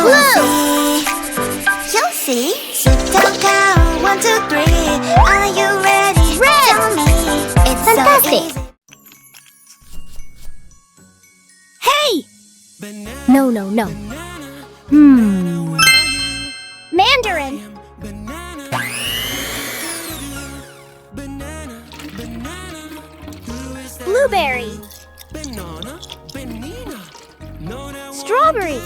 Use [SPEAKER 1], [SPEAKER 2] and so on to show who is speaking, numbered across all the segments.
[SPEAKER 1] Blue! You'll see. Sit down, count 1, 2, 3. Are you ready?
[SPEAKER 2] Red!
[SPEAKER 1] Tell me. It's
[SPEAKER 2] Fantastic.
[SPEAKER 1] so easy.
[SPEAKER 2] Hey! No. Mandarin. Blueberry. Strawberry.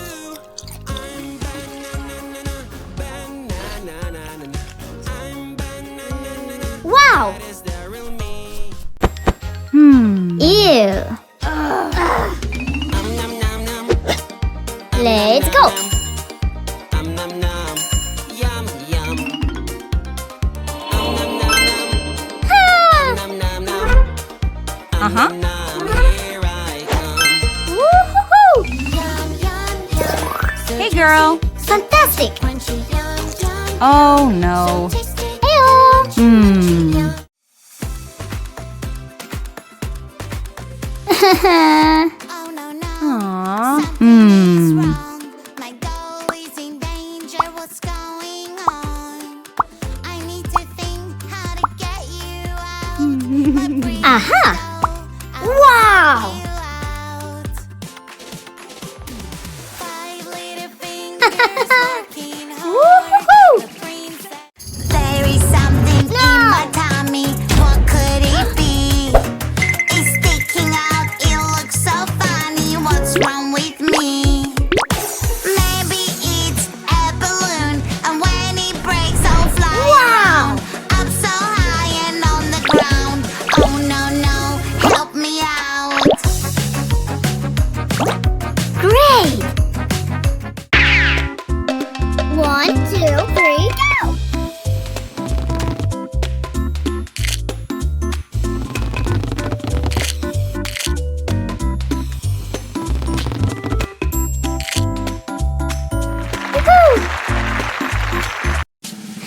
[SPEAKER 2] Wow! Ew. Let's go. Woo-hoo-hoo.
[SPEAKER 3] Hey, girl.
[SPEAKER 2] Fantastic.
[SPEAKER 3] Oh, no.
[SPEAKER 2] Heyo.
[SPEAKER 1] Oh, no, no.
[SPEAKER 3] Aww.
[SPEAKER 1] Something's wrong. My goal is in danger. What's going on? I need to think how to get you out.
[SPEAKER 2] Aha! Wow!
[SPEAKER 1] 5 little fingers working hard.
[SPEAKER 2] Woo-hoo-hoo.
[SPEAKER 1] The princess. There is something in my tummy. What could it be? It's sticking out. It looks so funny. What's wrong with me? Maybe it's a balloon, and when it breaks, I'll fly
[SPEAKER 2] Wow.
[SPEAKER 1] around. Up so high and on the ground. Oh no, help me out.
[SPEAKER 2] Great! 1, 2, 3, go!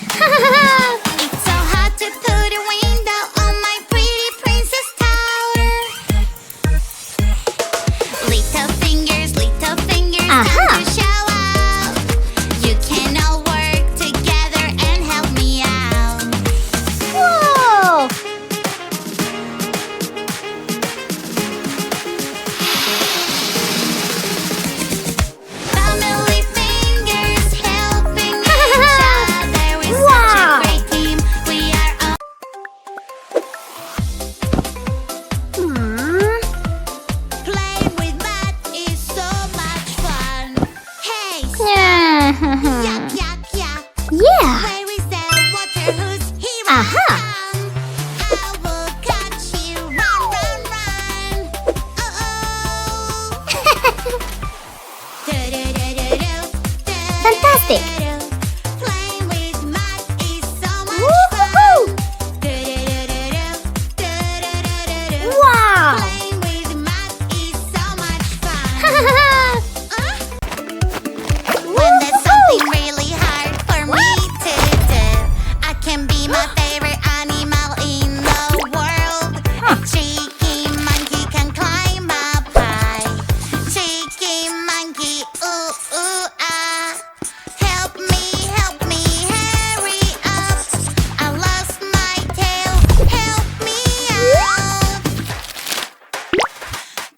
[SPEAKER 1] It's so hard to put a window on my pretty princess tower. Little fingers,
[SPEAKER 2] Aha.
[SPEAKER 1] time to show out. You can all work together and help me out.
[SPEAKER 2] Whoa!
[SPEAKER 1] Family fingers helping each other. We're
[SPEAKER 2] Wow.
[SPEAKER 1] such a great team. We are all. Playing with math is so much fun. Hey, yuck, yuck, yuck.
[SPEAKER 2] Yeah!
[SPEAKER 1] Where is the water? Who's here?
[SPEAKER 2] Aha.
[SPEAKER 1] I will catch you. Run, run, run. Uh-oh.
[SPEAKER 2] Fantastic.
[SPEAKER 1] Playing with math is so much
[SPEAKER 2] Woo-hoo-hoo.
[SPEAKER 1] fun.
[SPEAKER 2] Wow!
[SPEAKER 1] Playing with math is so much fun. When there's something really hard for me to do, I can be my favorite animal in the world. A cheeky monkey can climb up high. Cheeky monkey, ooh, ooh, ah. Help me, hurry up. I lost my tail, help me out.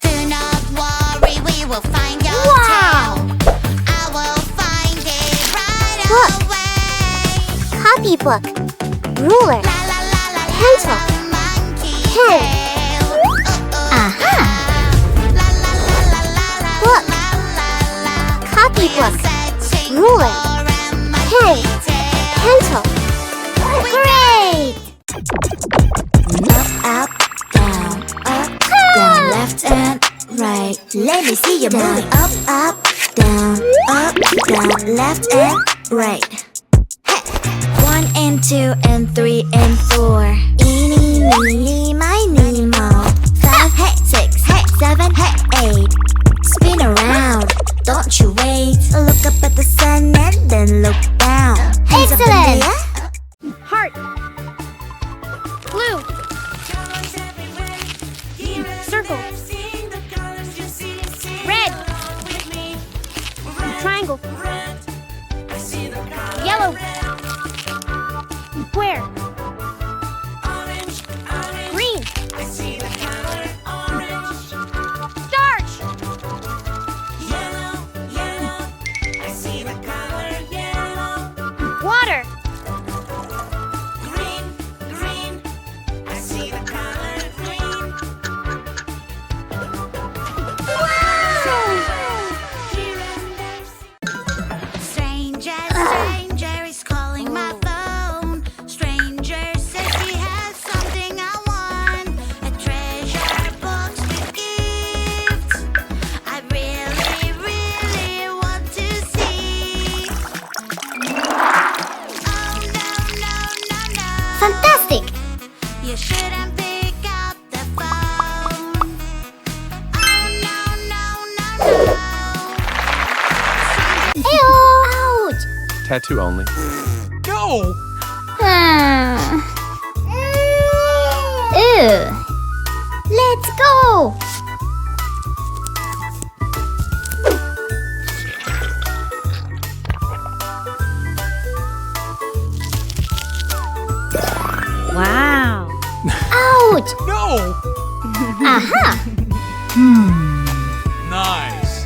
[SPEAKER 1] Do not worry, we will find your
[SPEAKER 2] Wow.
[SPEAKER 1] tail. I will find it right
[SPEAKER 2] Look.
[SPEAKER 1] away.
[SPEAKER 2] Copybook. Ruler.
[SPEAKER 1] La la la la
[SPEAKER 2] Pencil.
[SPEAKER 1] la, monkey
[SPEAKER 2] Pen.
[SPEAKER 1] tail.
[SPEAKER 2] Aha.
[SPEAKER 1] La la la la la la
[SPEAKER 2] Look.
[SPEAKER 1] la la la.
[SPEAKER 2] Copybook.
[SPEAKER 1] Searching
[SPEAKER 2] Ruler.
[SPEAKER 1] for a
[SPEAKER 2] Pen.
[SPEAKER 1] monkey tail.
[SPEAKER 2] Pencil. Great!
[SPEAKER 1] Up, down, left and right. Let me see you move. Up, down, left and right. Hey. 1 and 2 and 3 and 4. Eeny, meeny, miny, mo. 5, hey, 6, hey, 7, hey, 8. Spin around, don't you wait. Look up at the sun and then look down. Hands up in the
[SPEAKER 2] Excellent.
[SPEAKER 1] air.
[SPEAKER 2] Heart. Blue. Circle. Red. Triangle. Fantastic!
[SPEAKER 1] You shouldn't pick up the phone. Oh no, no, no, no.
[SPEAKER 2] Ew! Ouch!
[SPEAKER 4] Tattoo only.
[SPEAKER 5] No!
[SPEAKER 2] Ew! Let's go!
[SPEAKER 3] Wow.
[SPEAKER 2] Ouch!
[SPEAKER 5] No!
[SPEAKER 2] Aha!
[SPEAKER 5] Nice.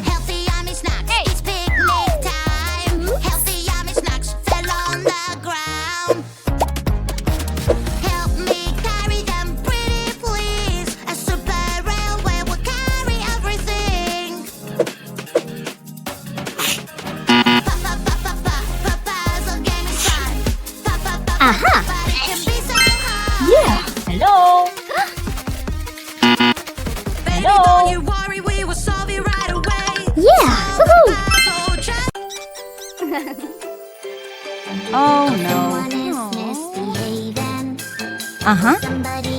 [SPEAKER 1] Healthy yummy snacks. It's picnic time. Healthy yummy snacks fell on the ground. Help me carry them, pretty please. A super railway will carry everything. Puzzle game is fun.
[SPEAKER 2] Aha!
[SPEAKER 1] But it can be so hard.
[SPEAKER 6] Hello.
[SPEAKER 1] Baby,
[SPEAKER 6] Hello.
[SPEAKER 1] don't you worry, we will solve it right away.
[SPEAKER 2] Yeah!
[SPEAKER 1] Solve the
[SPEAKER 2] Woohoo!
[SPEAKER 1] puzzle, just
[SPEAKER 3] Oh no.
[SPEAKER 1] Someone is misbehaving.
[SPEAKER 3] Uh-huh.
[SPEAKER 1] Somebody